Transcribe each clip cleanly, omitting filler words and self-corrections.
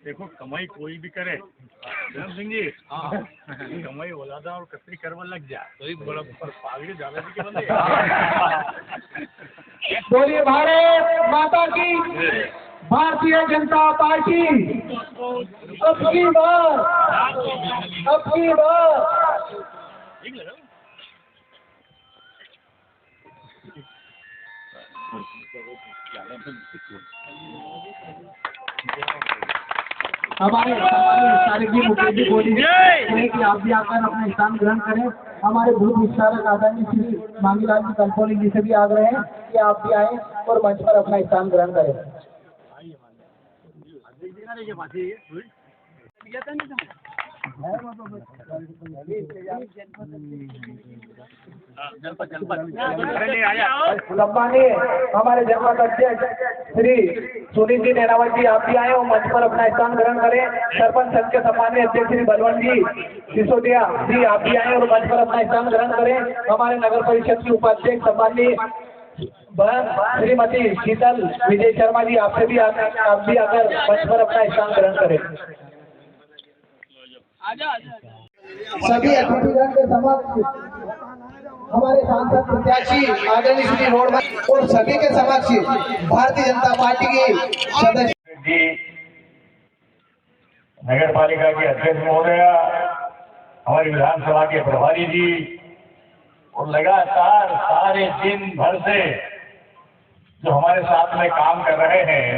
देखो कमाई कोई भी करे सिंह जी, हाँ कमाई औलादा और कतरी करवा लग जा तो बड़ा पर पागल ज्यादा भी के बंदे। बोलिए भारत माता की, भारतीय जनता पार्टी अब की बार हमारे विस्तारक जी मुकेश जी बोलिए कि आप भी आकर अपना स्थान ग्रहण करें। हमारे भूत विस्तारक आदरणीय श्री मांगीलाल जी कल्पोली जी से भी आग्रह है कि आप भी आए और मंच पर अपना स्थान ग्रहण करें। सम्मानीय हमारे जनपद अध्यक्ष श्री सुनील जी नेनावत जी आप भी आए और मंच पर अपना स्थान ग्रहण करें। सरपंच संघ के सम्मानीय अध्यक्ष श्री बलवंत जी सिसोदिया जी आप भी आए और मंच पर अपना स्थान ग्रहण करें। हमारे नगर परिषद की उपाध्यक्ष सम्मानीय श्रीमती शीतल विजय शर्मा जी आप भी आकर मंच पर अपना स्थान ग्रहण करें। सभी अतिथिगण के समक्ष हमारे सांसद प्रत्याशी आदरणीय श्री रोडमल और सभी के समक्ष भारतीय जनता पार्टी के सदस्य जी, नगर पालिका के अध्यक्ष महोदया, हमारी विधानसभा के प्रभारी जी और लगातार सारे दिन भर से जो हमारे साथ में काम कर रहे हैं,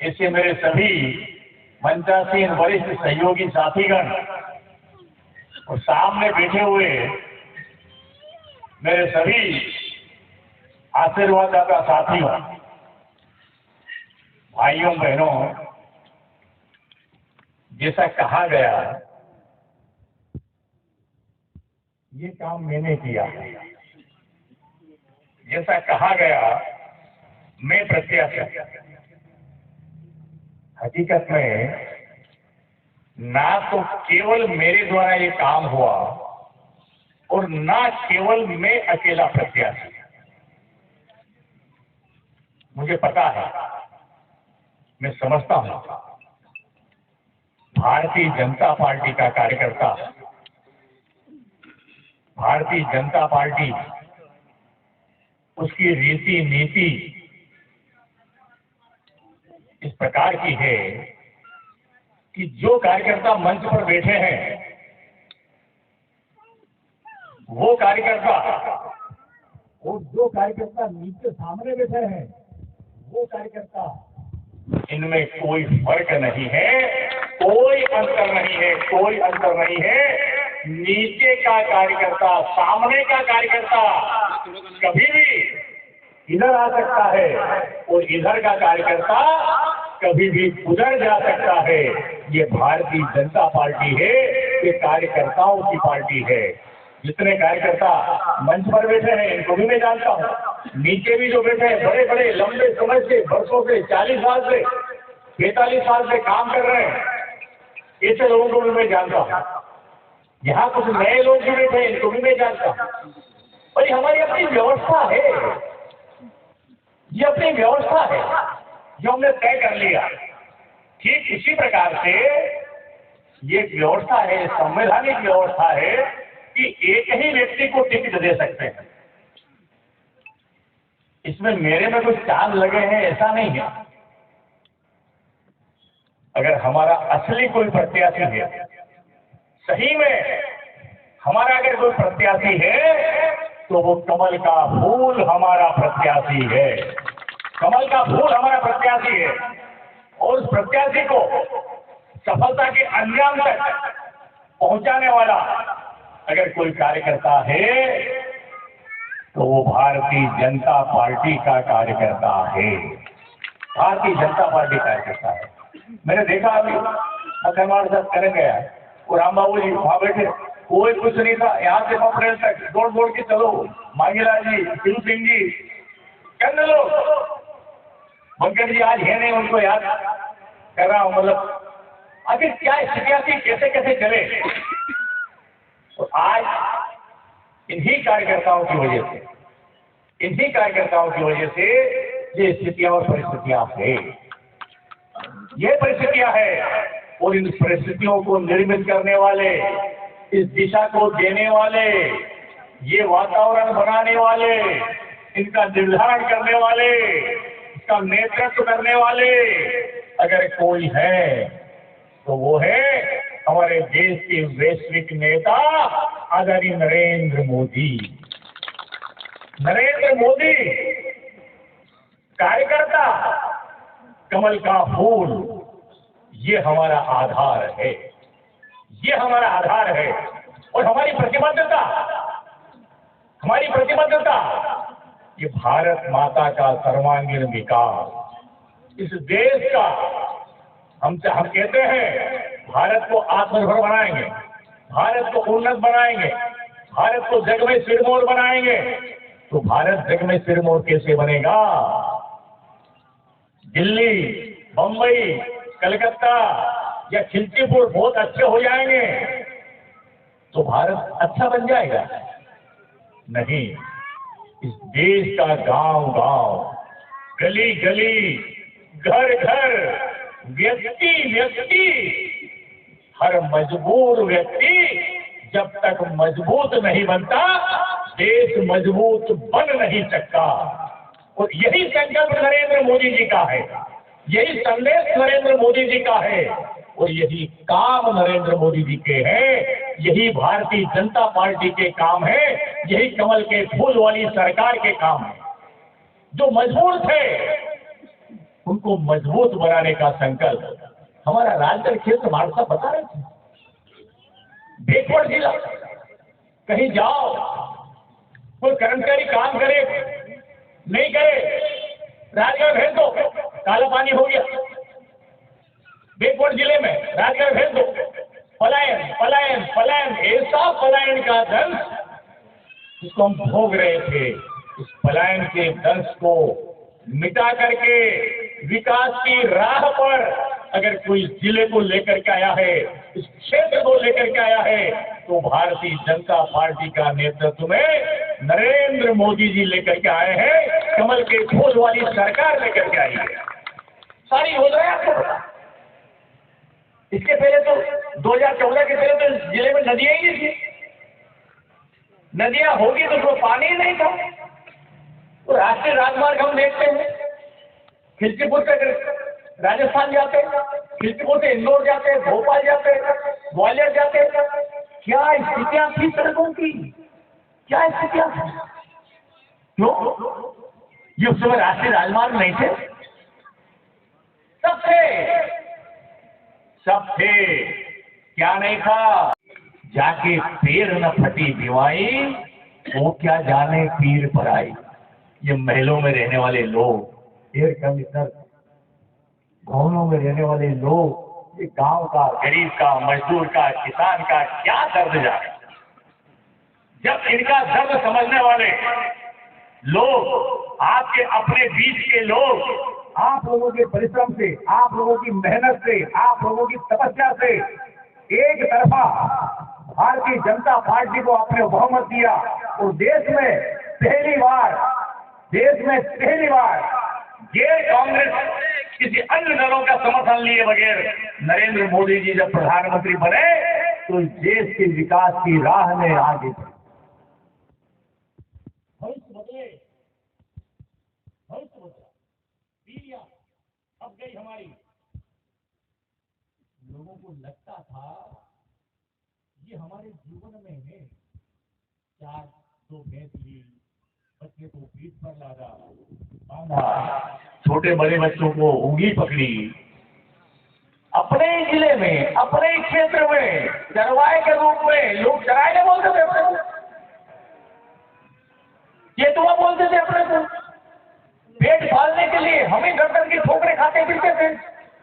इससे मेरे सभी मंचासीन वरिष्ठ सहयोगी साथीगण और सामने बैठे हुए मेरे सभी आशीर्वाददाता साथियों, भाइयों बहनों, जैसा कहा गया ये काम मैंने किया, जैसा कहा गया मैं प्रत्याशी। हकीकत में ना तो केवल मेरे द्वारा ये काम हुआ और ना केवल मैं अकेला प्रत्याशी। मुझे पता है, मैं समझता हूं, भारतीय जनता पार्टी का कार्यकर्ता, भारतीय जनता पार्टी उसकी रीति नीति इस प्रकार की है कि जो कार्यकर्ता मंच पर बैठे हैं वो कार्यकर्ता और जो कार्यकर्ता नीचे सामने बैठे हैं वो कार्यकर्ता, इनमें कोई फर्क नहीं है, कोई अंतर नहीं है, कोई अंतर नहीं है। नीचे का कार्यकर्ता, सामने का कार्यकर्ता कभी भी इधर आ सकता है और इधर का कार्यकर्ता कभी भी उधर जा सकता है। ये भारतीय जनता पार्टी है, ये कार्यकर्ताओं की पार्टी है। जितने कार्यकर्ता मंच पर बैठे हैं इनको भी मैं जानता हूँ, नीचे भी जो बैठे हैं बड़े बड़े लंबे समय से, वर्षों से, 40 साल से, 45 साल से काम कर रहे हैं, ऐसे लोगों को भी मैं जानता हूँ। यहाँ कुछ नए लोग भी बैठे हैं, इनको भी मैं जानता हूँ। और ये हमारी अपनी व्यवस्था है, ये अपनी व्यवस्था है जो हमने तय कर लिया। ठीक इसी प्रकार से ये व्यवस्था है, संवैधानिक व्यवस्था है कि एक ही व्यक्ति को टिकट दे सकते हैं। इसमें मेरे में कुछ चांद लगे हैं ऐसा नहीं है। अगर हमारा असली कोई प्रत्याशी है, सही में हमारा अगर कोई प्रत्याशी है तो वो कमल का फूल हमारा प्रत्याशी है, कमल का फूल हमारा प्रत्याशी है। और उस प्रत्याशी को सफलता के अंजाम तक पहुंचाने वाला अगर कोई कार्यकर्ता है तो वो भारतीय जनता पार्टी का कार्यकर्ता है, भारतीय जनता पार्टी कार्यकर्ता है। मैंने देखा अभी अखनवाड़ साहब करें गया और राम बाबू जी वहां बैठे, कोई कुछ नहीं था, यहाँ से अप्रैल तक दौड़ दौड़ के चलो, मांगीलाल जी, शिव सिंह जी, करने लो। पंकज जी आज है नहीं, उनको याद कर रहा हूँ। मतलब आखिर क्या स्थितियां थी, कैसे कैसे चले। और आज इन्हीं कार्यकर्ताओं की वजह से, इन्हीं कार्यकर्ताओं की वजह से ये स्थितियां और परिस्थितियां हैं। ये परिस्थितियां है, और इन परिस्थितियों को निर्मित करने वाले, इस दिशा को देने वाले, ये वातावरण बनाने वाले, इनका निर्धारण करने वाले, इसका नेतृत्व करने वाले अगर कोई है तो वो है हमारे देश के वैश्विक नेता आदरणीय नरेंद्र मोदी। नरेंद्र मोदी कार्यकर्ता, कमल का फूल, ये हमारा आधार है, ये हमारा आधार है। और हमारी प्रतिबद्धता ये भारत माता का सर्वांगीण विकास, इस देश का हम कहते हैं भारत को आत्मनिर्भर बनाएंगे, भारत को उन्नत बनाएंगे, भारत को जग में सिरमौर बनाएंगे। तो भारत जग में सिरमौर कैसे बनेगा? दिल्ली, बंबई, कलकत्ता या खिलचीपुर बहुत अच्छे हो जाएंगे तो भारत अच्छा बन जाएगा? नहीं, इस देश का गांव गांव, गली गली, घर घर, व्यक्ति व्यक्ति, हर मजबूर व्यक्ति जब तक मजबूत नहीं बनता, देश मजबूत बन नहीं सकता। और यही संकल्प नरेंद्र मोदी जी का है, यही संदेश नरेंद्र मोदी जी का है, और यही काम नरेंद्र मोदी जी के हैं, यही भारतीय जनता पार्टी के काम है, यही कमल के फूल वाली सरकार के काम है। जो मजबूर थे उनको मजबूत बनाने का संकल्प हमारा राजगढ़ क्षेत्र भारत साहब बता रहे थे। बैकवर्ड जिला, कहीं जाओ, कोई कर्मचारी काम करे नहीं करे, राजगढ़ भेज दो, काला पानी हो गया। बैकवर्ड जिले में राजगढ़ भेज दो, पलायन पलायन पलायन, ऐसा पलायन का दंश जिसको हम भोग रहे थे, इस पलायन के दंश को मिटा करके विकास की राह पर अगर कोई जिले को लेकर के आया है, इस क्षेत्र को लेकर के आया है, तो भारतीय जनता पार्टी का नेतृत्व में नरेंद्र मोदी जी लेकर के आए हैं, कमल के फूल वाली सरकार लेकर के आई है। सारी योजनाएं आपको पता। इसके पहले तो 2014 के पहले तो जिले में नदियां ही नहीं थी, नदियां होगी तो उसमें पानी ही नहीं था। तो राष्ट्रीय राजमार्ग हम देखते हैं, खिलचीपुर से राजस्थान जाते हैं, खिलचीपुर से इंदौर जाते हैं, भोपाल जाते हैं, ग्वालियर जाते हैं। क्या स्थितियां थी सड़कों की, क्या स्थितियां थी? क्यों? ये उस समय राष्ट्रीय राजमार्ग नहीं थे? सब थे। क्या नहीं था? जाके पैर न फटी बीमारी, वो क्या जाने पीर पर आई। ये महलों में रहने वाले लोग, एयर कंडीशनर भवनों में रहने वाले लोग, ये गांव का, गरीब का, मजदूर का, किसान का क्या दर्द जाने। जब इनका दर्द समझने वाले लोग, आपके अपने बीच के लोग, आप लोगों के परिश्रम से, आप लोगों की मेहनत से, आप लोगों की तपस्या से एक तरफा भारतीय जनता पार्टी को आपने बहुमत दिया, और देश में पहली बार ये कांग्रेस किसी अन्य दलों का समर्थन लिए बगैर नरेंद्र मोदी जी जब प्रधानमंत्री बने तो इस देश के विकास की राह में आगे बढ़े। भविष्य बदले, पीढ़ियां अब गई हमारी। लोगों को लगता था ये हमारे जीवन में है, 4 भैंस ली, बच्चे को पीठ पर लादा, बांधा, छोटे बड़े बच्चों को उंगली पकड़ी, अपने ही जिले में, अपने ही क्षेत्र में चरवाहे के रूप में लोग चराए बोलते थे अपने को, केतुआ बोलते थे अपने को। पेट पालने के लिए हमें गर्दन की ठोकरें खाते फिरते थे,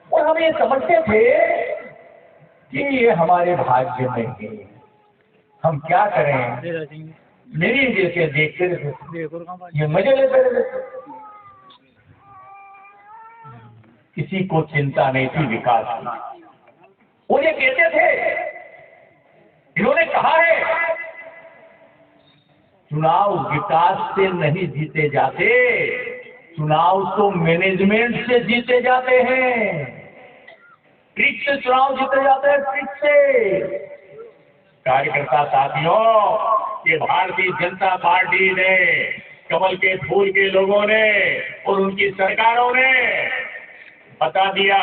और हम ये समझते थे कि ये हमारे भाग्य में है, हम क्या करें। मेरी जैसे देखते थे, ये मजे लेते रहते, किसी को चिंता नहीं थी विकास की। वो ये कहते थे, इन्होंने कहा है चुनाव विकास से नहीं जीते जाते, चुनाव तो मैनेजमेंट से जीते जाते हैं। ट्रिक से चुनाव जीते जाते हैं, ट्रिक से। कार्यकर्ता साथियों, ये भारतीय जनता पार्टी ने, कमल के फूल के लोगों ने और उनकी सरकारों ने बता दिया,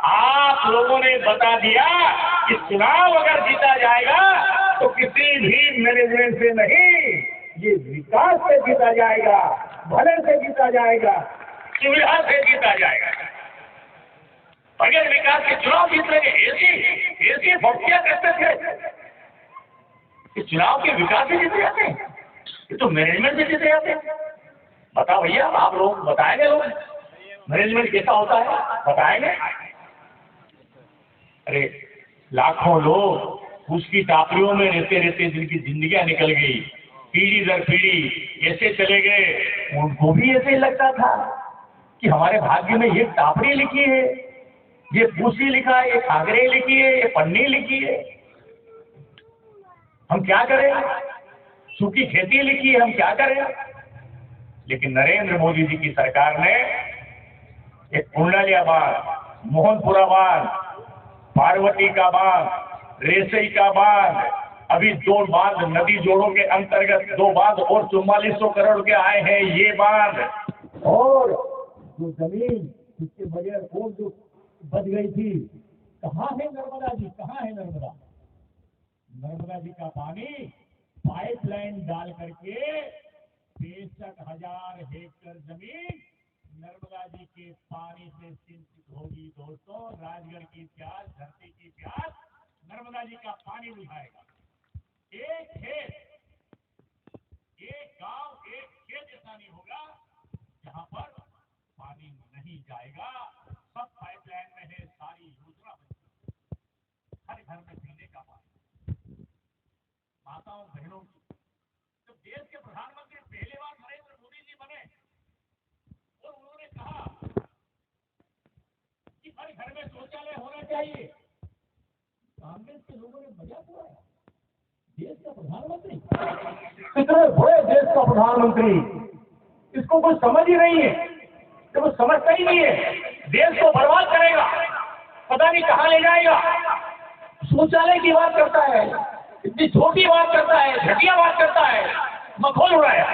आप लोगों ने बता दिया कि चुनाव अगर जीता जाएगा तो किसी भी मैनेजमेंट से नहीं, ये विकास से जीता जाएगा, भले से जीता जाएगा, सुविधा से जीता जाएगा। अगर विकास के चुनाव जीत रहे ऐसी भक्तियां करते थे कि चुनाव के विकास से जीते जाते हैं, ये तो मैनेजमेंट से जीते जाते हैं। बताओ भैया, आप लोग बताएंगे, लोग मैनेजमेंट कैसा होता है बताएंगे? अरे लाखों लोग उसकी टापरियों में रहते रहते जिनकी जिंदगियां निकल गई, पीढ़ी दर पीढ़ी ऐसे चले गए, उनको भी ऐसे ही लगता था कि हमारे भाग्य में ये टापरी लिखी है, ये पूसी लिखा है, ये खागरे लिखी है, ये पन्नी लिखी है, हम क्या करें? सूखी खेती लिखी है, हम क्या करें? लेकिन नरेंद्र मोदी जी की सरकार ने एक कुंडलिया बांध, मोहनपुरा बांध, पार्वती का बांध, रेसई का बांध, अभी 2 बांध नदी जोड़ों के अंतर्गत 2 बांध और 4400 करोड़ के आए हैं ये बांध। और जो जमीन जिसके बगैर और जो बच गई थी, कहाँ है नर्मदा जी, कहाँ है नर्मदा? नर्मदा जी का पानी पाइपलाइन डाल करके 63,000 हेक्टेयर जमीन नर्मदा जी के पानी से सिंचित होगी। दोस्तों, राजगढ़ की प्यास, धरती की प्यास नर्मदा जी का पानी बुझाएगा। एक खेत, एक गांव, एक खेत ऐसा नहीं होगा जहां पर पानी नहीं जाएगा। सब पाइपलाइन में है, सारी योजना हर घर में पीने का पानी। माताओं बहनों की, जब देश के प्रधानमंत्री पहले बार नरेंद्र मोदी जी बने और उन्होंने कहा कि हर घर में शौचालय होना चाहिए, कांग्रेस के लोगों ने मजाक उड़ाया। देश का प्रधानमंत्री, कितने बड़े देश का प्रधानमंत्री, इसको कुछ समझ ही नहीं है, तो वो समझता ही नहीं है, देश को बर्बाद करेगा, पता नहीं कहां ले जाएगा। शौचालय की बात करता है, इतनी छोटी बात करता है, घटिया बात करता है, मखौल उड़ाया।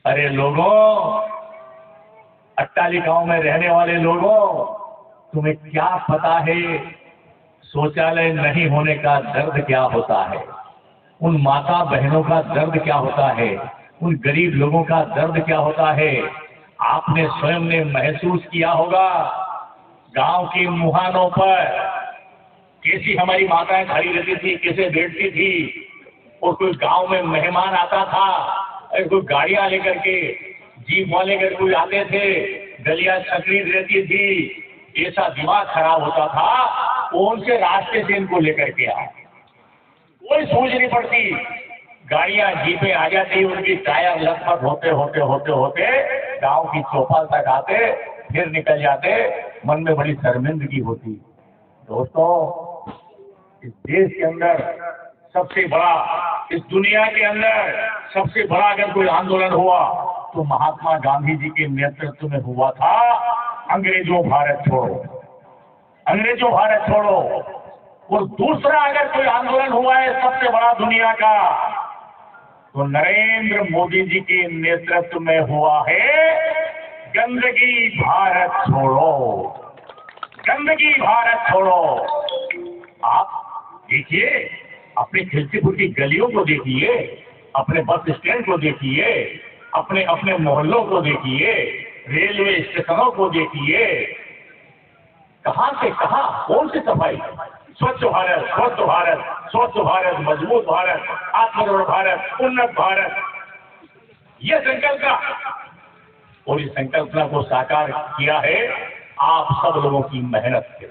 अरे लोगों, अट्टालिकाओं में रहने वाले लोगों, तुम्हें क्या पता है शौचालय नहीं होने का दर्द क्या होता है? उन माता बहनों का दर्द क्या होता है? उन गरीब लोगों का दर्द क्या होता है? आपने स्वयं ने महसूस किया होगा, गांव की मुहानों पर कैसी हमारी माताएं खड़ी रहती थी, कैसे बैठती थी, और कोई गांव में मेहमान आता था, कोई गाड़ियां लेकर के, जीप वाले कर कोई आते थे, गलियां सकड़ी रहती थी, ऐसा दिमाग खराब होता था, कौन से रास्ते से इनको लेकर के आए, कोई सोच नहीं पड़ती। गाड़ियां जीपें आ जाती, उनकी टायर लथपथ होते होते होते होते गांव की चौपाल तक आते, फिर निकल जाते, मन में बड़ी शर्मिंदगी होती। दोस्तों, इस देश के अंदर सबसे बड़ा, इस दुनिया के अंदर सबसे बड़ा अगर कोई आंदोलन हुआ तो महात्मा गांधी जी के नेतृत्व में हुआ था, अंग्रेजों भारत छोड़ो, अंग्रेजों भारत छोड़ो। और दूसरा अगर कोई आंदोलन हुआ है सबसे बड़ा दुनिया का, तो नरेंद्र मोदी जी के नेतृत्व में हुआ है गंदगी भारत छोड़ो, गंदगी भारत छोड़ो। आप देखिए, अपने खिलचीपुर की गलियों को देखिए, अपने बस स्टैंड को देखिए, अपने अपने मोहल्लों को देखिए, रेलवे स्टेशनों को देखिए, कहां से कहां कौन सी सफाई? स्वच्छ भारत, स्वच्छ भारत, स्वच्छ भारत, मजबूत भारत, आत्मनिर्भर भारत, उन्नत भारत, यह संकल्पना, और इस संकल्पना को साकार किया है आप सब लोगों की मेहनत से।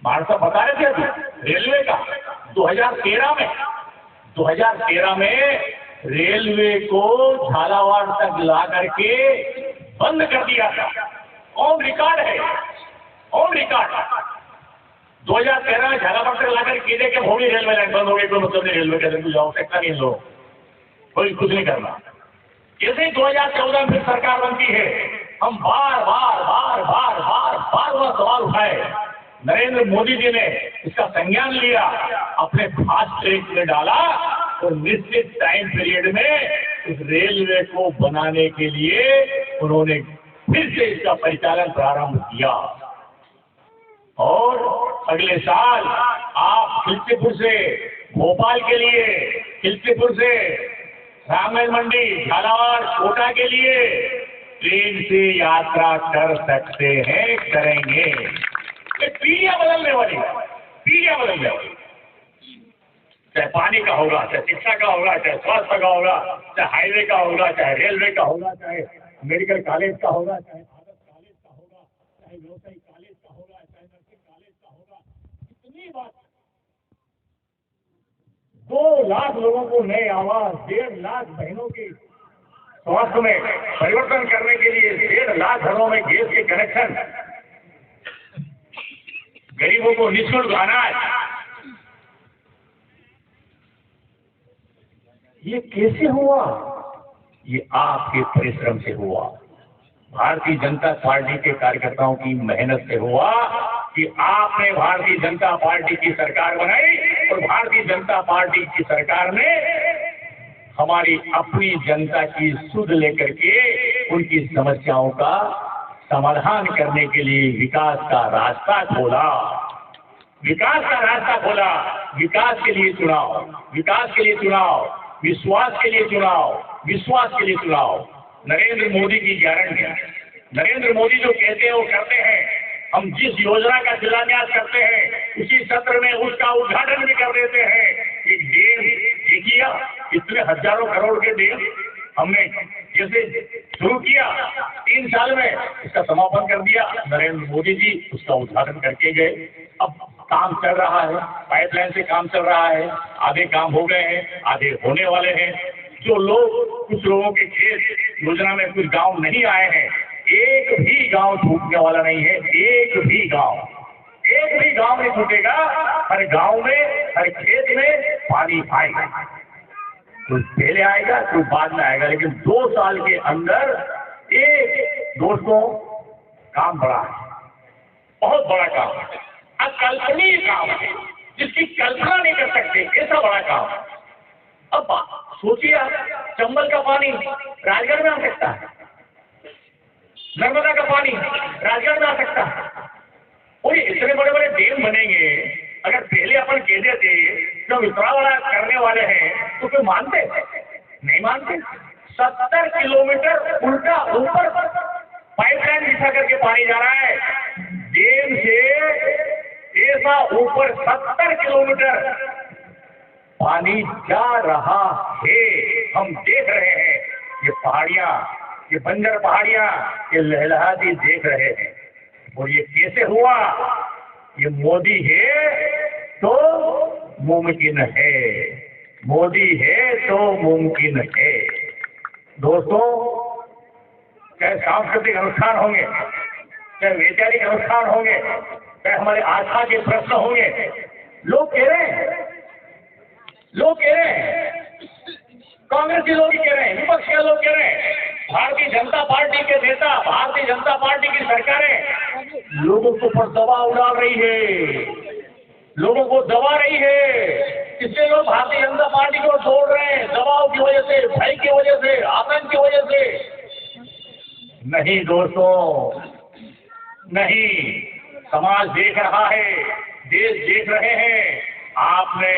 महाराज साहब बता रहे थे अभी रेलवे का 2013 में रेलवे को झालावाड़ तक ला करके बंद कर दिया था। ऑन रिकॉर्ड है, ऑन रिकॉर्ड। 2013 में झालावाड़ तक लाकर किले के भोगी रेलवे लाइन बंद हो गई, कोई मतलब नहीं, रेलवे के अंदर कुछ आवश्यकता नहीं, लोग कोई कुछ नहीं करना। जैसे ही 2014 में फिर सरकार बनती है, हम बार बार बार बार बार बार बार सवाल उठाए, नरेंद्र मोदी जी ने इसका संज्ञान लिया, अपने फास्ट ट्रैक में डाला और निश्चित टाइम पीरियड में इस रेलवे को बनाने के लिए उन्होंने फिर से इसका परिचालन प्रारंभ किया। और अगले साल आप खिलचीपुर से भोपाल के लिए, खिलचीपुर से रामायण मंडी, झालावाड़, कोटा के लिए ट्रेन से यात्रा कर सकते हैं, करेंगे। ये पीढ़ियां बदलने वाली, पीढ़ियां बदलने वाली। चाहे पानी का होगा, चाहे शिक्षा का होगा, चाहे स्वास्थ्य का होगा, चाहे हाईवे का होगा, चाहे रेलवे का होगा, चाहे मेडिकल कॉलेज का होगा, चाहे आदर्श कॉलेज का होगा, चाहे व्यवसायिक कॉलेज का होगा, चाहे नर्सिंग कॉलेज का होगा। इतनी बात, 2 लाख लोगों को नए आवास, 1.5 लाख बहनों की स्वास्थ्य में परिवर्तन करने के लिए, 1.5 लाख घरों में गैस के कनेक्शन, गरीबों को निःशुल्क अनाज। ये कैसे हुआ? ये आपके परिश्रम से हुआ, भारतीय जनता पार्टी के कार्यकर्ताओं की मेहनत से हुआ कि आपने भारतीय जनता पार्टी की सरकार बनाई और भारतीय जनता पार्टी की सरकार ने हमारी अपनी जनता की सुध लेकर के उनकी समस्याओं का समाधान करने के लिए विकास का रास्ता खोला, विकास का रास्ता खोला। विकास के लिए चुनाव, विकास के लिए चुनाव, विश्वास के लिए चुनाव, विश्वास के लिए चुनाव। नरेंद्र मोदी की गारंटी, नरेंद्र मोदी जो कहते हैं वो करते हैं। हम जिस योजना का शिलान्यास करते हैं उसी सत्र में उसका उद्घाटन भी कर देते हैं। एक डैम देखिए, इतने हजारों करोड़ के डैम हमने जैसे शुरू किया, 3 साल में इसका समापन कर दिया। नरेंद्र मोदी जी उसका उद्घाटन करके गए। अब काम चल रहा है, पाइपलाइन से काम चल रहा है, आधे काम हो गए हैं, आधे होने वाले हैं। जो लोग, कुछ लोगों के खेत योजना में कुछ गांव नहीं आए हैं, एक भी गांव छूटने वाला नहीं है, एक भी गांव नहीं छूटेगा। हर गांव में, हर खेत में पानी आएगा, कोई पहले आएगा कोई बाद में आएगा, लेकिन 2 साल के अंदर एक, दोस्तों, काम बड़ा है, बहुत बड़ा काम है, अकल्पनीय काम है, जिसकी कल्पना नहीं कर सकते, ऐसा बड़ा काम है। अब सोचिए आप, चंबल का पानी राजगढ़ में आ सकता है, नर्मदा का पानी राजगढ़ में आ सकता है। और ये इतने बड़े बड़े डैम बनेंगे, अगर पहले अपन कहते थे जब इतना बड़ा करने वाले हैं तो फिर मानते? नहीं मानते। 70 किलोमीटर उल्टा ऊपर पाइपलाइन बिछा करके पानी जा रहा है, डैम से ऐसा ऊपर 70 किलोमीटर पानी जा रहा है। हम देख रहे हैं, ये पहाड़ियां, ये बंजर पहाड़ियां, ये लहलहाती देख रहे हैं। और ये कैसे हुआ? ये मोदी है तो मुमकिन है, मोदी है तो मुमकिन है। दोस्तों, चाहे सांस्कृतिक अनुष्ठान होंगे, चाहे वैचारिक अनुष्ठान होंगे, चाहे हमारे आस्था के प्रश्न होंगे, लोग कह रहे हैं, कांग्रेस के लोग ही कह रहे हैं, विपक्ष के लोग कह रहे हैं, भारतीय जनता पार्टी के नेता, भारतीय जनता पार्टी की सरकारें लोगों के ऊपर दबाव डाल रही है, लोगों को दबा रही है। इससे लोग भारतीय जनता पार्टी को छोड़ रहे हैं, दबाव की वजह से, भय की वजह से, आतंक की वजह से। नहीं दोस्तों, नहीं, समाज देख रहा है, देश देख रहे हैं। आपने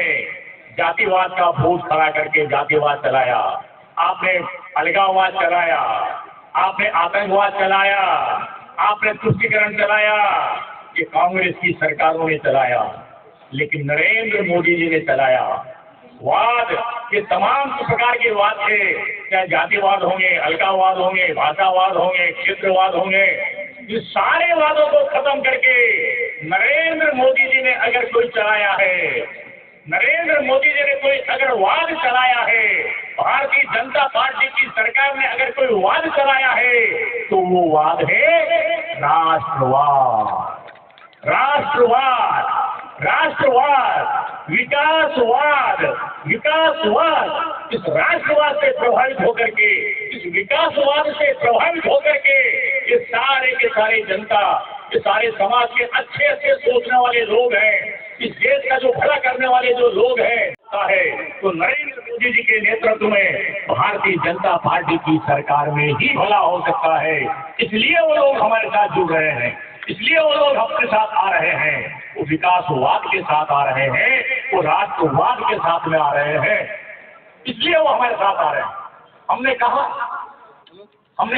जातिवाद का भूत खड़ा करके जातिवाद चलाया, आपने अलगाववाद चलाया, आपने आतंकवाद चलाया, आपने तुष्टीकरण चलाया, ये कांग्रेस की सरकारों ने चलाया। लेकिन नरेंद्र मोदी जी ने चलाया वाद, ये तमाम प्रकार के वाद थे, चाहे जातिवाद होंगे, अलगाववाद होंगे, भाषावाद होंगे, क्षेत्रवाद होंगे, ये सारे वादों को खत्म करके नरेंद्र मोदी जी ने अगर कोई चलाया है, नरेंद्र मोदी जी ने कोई अगर वाद चलाया है, भारतीय जनता पार्टी की सरकार ने अगर कोई वाद चलाया है, तो वो वाद है राष्ट्रवाद, राष्ट्रवाद, राष्ट्रवाद, विकासवाद, विकासवाद। इस राष्ट्रवाद से प्रभावित होकर के, इस विकासवाद से प्रभावित होकर के ये सारे के सारे जनता, ये सारे समाज के अच्छे अच्छे सोचने वाले लोग हैं, इस देश का जो भला करने वाले जो लोग हैं है, तो नरेंद्र मोदी जी के नेतृत्व में भारतीय जनता पार्टी की सरकार में ही भला हो सकता है। इसलिए वो लोग हमारे साथ जुड़ रहे हैं, इसलिए वो लोग हमारे साथ आ रहे हैं, वो विकासवाद के साथ आ रहे हैं, वो राष्ट्रवाद के साथ में आ रहे हैं, इसलिए वो हमारे साथ आ रहे हैं। हमने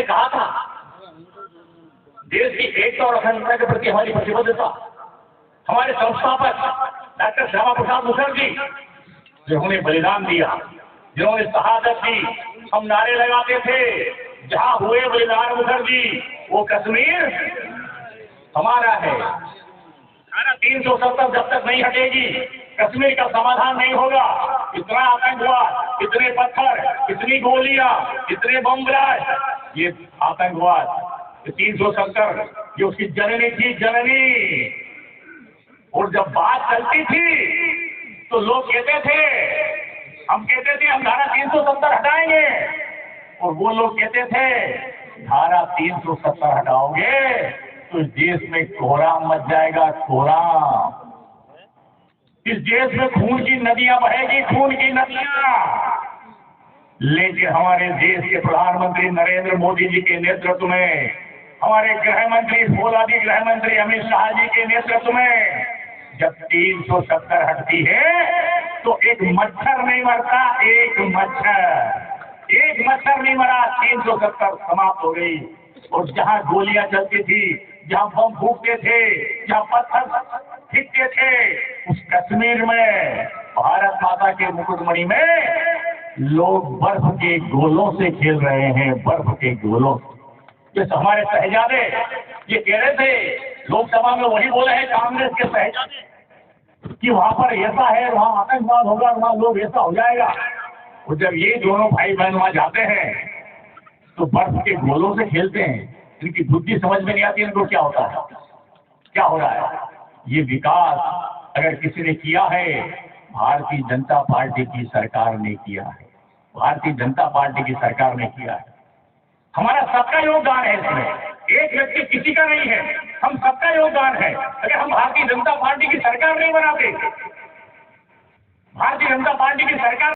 कहा था देश की एकता और अखंडता के प्रति हमारी प्रतिबद्धता, हमारे संस्थापक डॉक्टर श्यामा प्रसाद मुखर्जी जिन्होंने बलिदान दिया, जिन्होंने शहादत दी, हम नारे लगाते थे जहां हुए बलिदान मुखर्जी वो कश्मीर हमारा है। धारा 370 जब तक नहीं हटेगी कश्मीर का समाधान नहीं होगा। इतना आतंकवाद, इतने पत्थर, इतनी गोलियां, इतने बम ब्लास्ट, ये आतंकवाद 370 जो उसकी जननी थी, जननी। और जब बात चलती थी तो लोग कहते थे, हम कहते थे हम धारा 370 हटाएंगे, और वो लोग कहते थे धारा 370 हटाओगे तो इस देश में कोहराम मच जाएगा, कोहराम। इस देश में खून की नदियां बहेगी, खून की नदियां। लेकिन हमारे देश के प्रधानमंत्री नरेंद्र मोदी जी के नेतृत्व में, हमारे गृह मंत्री, फौलादी गृह मंत्री अमित शाह जी के नेतृत्व में जब 370 हटती है तो एक मच्छर नहीं मरता, एक मच्छर नहीं मरा, 370 समाप्त हो गई। और जहां गोलियां चलती थी, जहां बम फूटते थे, जहां पत्थर फेंकते थे, उस कश्मीर में भारत माता के मुकुटमणि में लोग बर्फ के गोलों से खेल रहे हैं, बर्फ के गोलों। जैसे हमारे शहजादे ये कह रहे थे, लोकसभा में वही बोले हैं कांग्रेस के शहजादे कि वहां पर ऐसा है, वहां आतंकवाद होगा, वहां लोग ऐसा हो जाएगा। और जब ये दोनों भाई बहन वहां जाते हैं तो बर्फ के गोलों से खेलते हैं। इनकी बुद्धि समझ में नहीं आती इनको क्या होता है, क्या हो रहा है। ये विकास अगर किसी ने किया है, भारतीय जनता पार्टी की सरकार ने किया है, भारतीय जनता पार्टी की सरकार ने किया है। हमारा सबका योगदान है इसमें, एक व्यक्ति किसी का नहीं है, हम सबका योगदान है। अगर हम भारतीय जनता पार्टी की सरकार नहीं बनाते, भारतीय जनता पार्टी की सरकार